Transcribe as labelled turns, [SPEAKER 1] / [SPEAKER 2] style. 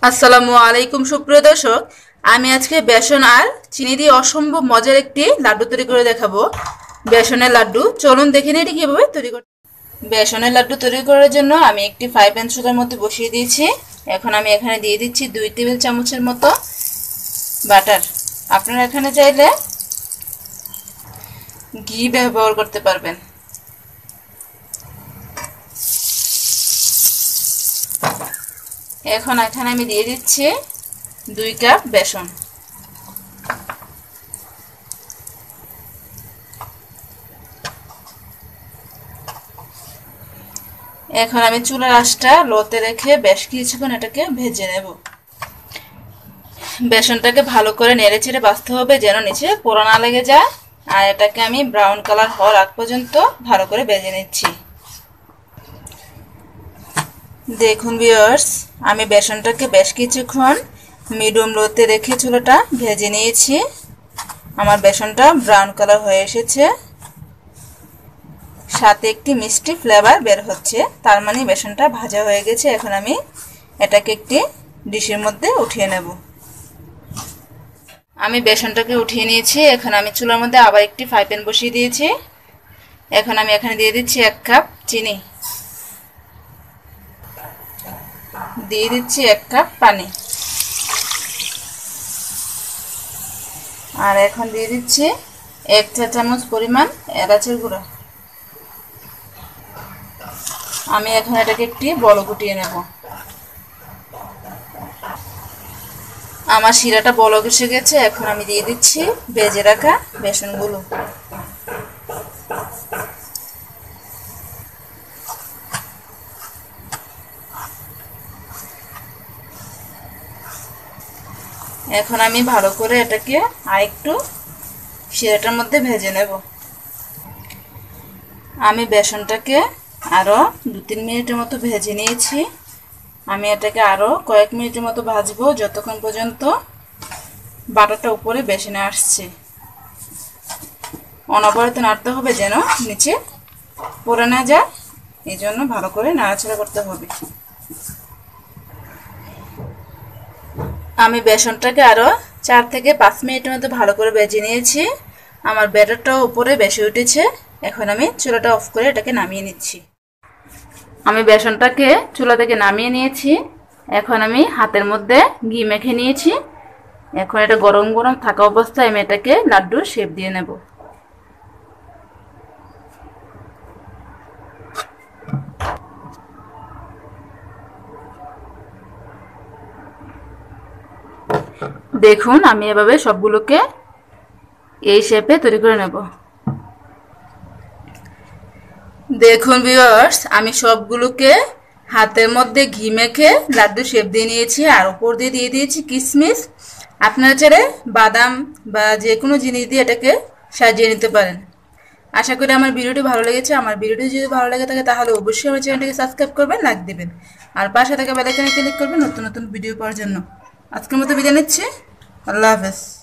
[SPEAKER 1] আসসালামু আলাইকুম সুপ্রিয় দর্শক, আমি আজকে বেসন আর চিনি দিয়ে অসম্ভব মজার একটি লাড্ডু তৈরি করে দেখাবো। বেসনের লাড্ডু, চলুন দেখে নিই এটি কিভাবে তৈরি করতে। বেসনের লাড্ডু তৈরি করার জন্য আমি একটি ফ্রাই প্যান চুলার মধ্যে বসিয়ে দিয়েছি। এখন আমি এখানে দিয়ে দিচ্ছি 2 টেবিল চামচের মতো বাটার। আপনারা এখানে চাইলে ঘি ব্যবহার করতে পারবেন। এখন এখানে আমি দিয়ে দিচ্ছি 2 কাপ বেসন। এখন আমি চুলার আঁচটা লোতে রেখে বেশ কিছুক্ষণ এটাকে ভেজে নেব। বেসনটাকে ভালো করে নেড়েচেড়ে ভাজতে হবে যেন নিচে পোড়া না লেগে যায়। আর এটাকে আমি ব্রাউন কালার হওয়ার আগ পর্যন্ত ভালো করে ভেজে নিচ্ছি। দেখুন ভিউয়ার্স, আমি বেসনটাকে বেশ কিছুক্ষণ মিডিয়াম লোতে রেখে চুলাটা ভেজে নিয়েছি। আমার বেসনটা ব্রাউন কালার হয়ে এসেছে, সাথে একটি মিষ্টি ফ্লেভার বের হচ্ছে, তার মানে বেসনটা ভাজা হয়ে গেছে। এখন আমি এটাকে একটি ডিশের মধ্যে উঠিয়ে নেব। আমি বেসনটাকে উঠিয়ে নিয়েছি। এখন আমি চুলার মধ্যে আবার একটি ফ্রাই প্যান বসিয়ে দিয়েছি। এখন আমি এখানে দিয়ে দিচ্ছি 1 কাপ চিনি, দিয়ে দিচ্ছি 1 কাপ পানি, আর এখন দিয়ে দিচ্ছি 1 চা চামচ পরিমাণ এলাচের গুঁড়া। আমি এখন এটাকে একটি বল গুটিয়ে নেব। আমার শিরাটা বলক এসে গেছে। এখন আমি দিয়ে দিচ্ছি ভেজে রাখা বেসনগুলো। এখন আমি ভালো করে এটাকে আরেকটু শিরাটার মধ্যে ভেজে নেব। আমি বেসনটাকে আরো 2-3 মিনিটের মতো ভেজে নিয়েছি। আমি এটাকে আরো কয়েক মিনিটের মতো ভাজবো, যতক্ষণ পর্যন্ত বাটারটা উপরে বেসনে আসছে। অনবরত নাড়তে হবে যেন নিচে পড়ে না যায়, এই জন্য ভালো করে নাড়াচাড়া করতে হবে। আমি বেসনটাকে আরো 4 থেকে 5 মিনিটের মতো ভালো করে ভেজে নিয়েছি। আমার ব্যাটারটাও উপরে বেশি উঠেছে। এখন আমি চুলাটা অফ করে এটাকে নামিয়ে নিচ্ছি। আমি বেসনটাকে চুলা থেকে নামিয়ে নিয়েছি। এখন আমি হাতের মধ্যে ঘি মেখে নিয়েছি। এখন এটা গরম গরম থাকা অবস্থায় আমি এটাকে লাড্ডুর শেপ দিয়ে নেব। দেখুন, আমি এভাবে সবগুলোকে এই শেপে তৈরি করে নেব। দেখুন ভিউয়ার্স, আমি সবগুলোকে হাতের মধ্যে ঘি মেখে লাড্ডু শেপ দিয়ে নিয়েছি, আর উপর দিয়ে দিয়ে দিয়েছি কিশমিশ। আপনারা চাইলে বাদাম বা যে কোনো জিনিস দিয়ে এটাকে সাজিয়ে নিতে পারেন। আশা করি আমার ভিডিওটি ভালো লেগেছে। আমার ভিডিওটি যদি ভালো লেগে থাকে তাহলে অবশ্যই আমার চ্যানেলটিকে সাবস্ক্রাইব করবেন, লাইক দেবেন, আর পাশে থাকা বেল আইকনে ক্লিক করবেন নতুন নতুন ভিডিও পাওয়ার জন্য। আজকের মতো বিদায় নিচ্ছি। আল্লাহ হাফেজ।